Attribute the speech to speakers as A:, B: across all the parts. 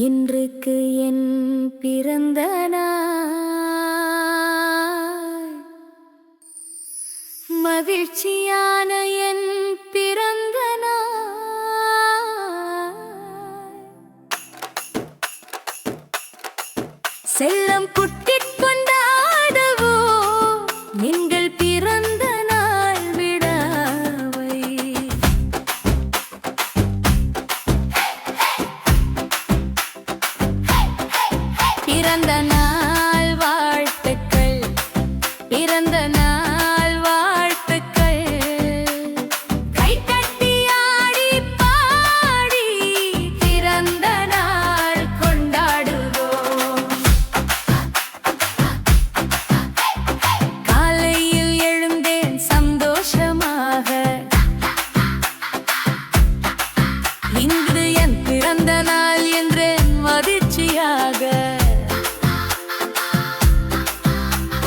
A: இன்றுக்கு என் பிறந்த நாள், மகிழ்ச்சியான என் பிறந்த நாள். செல்லம் குட்டிக் கொண்டாடுவோம் எங்கள் பிறந்த நாள் விழாவை. பிறந்த நாள் வாழ்த்துக்கள், பிறந்த நாள் வாழ்த்துக்கள். கைதட்டி ஆடி பாடி பிறந்த நாள் கொண்டாடுவோம். காலையில் எழுந்தேன் சந்தோஷமாக, இன்று என் பிறந்த நாள் என்றேன் மகிழ்ச்சியாக.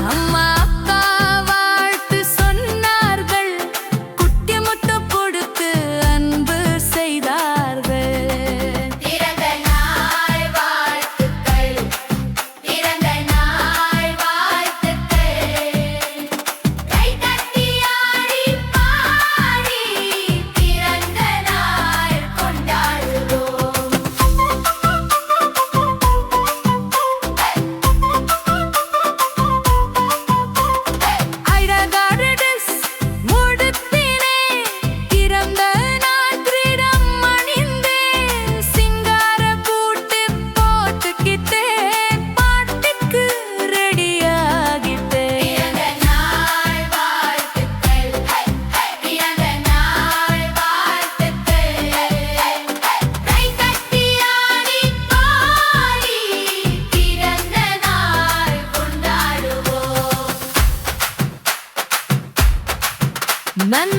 A: அம்மா அப்பா வாழ்த்து சொன்னார்கள், குட்டி முத்தம் கொடுத்து அன்பு செய்தார்கள். பிறந்த நாள் வாழ்த்துக்கள், பிறந்த நாள் வாழ்த்துக்கள். கைதட்டி ஆடி பாடி பிறந்த நாள் கொண்டாடுவோம். நன்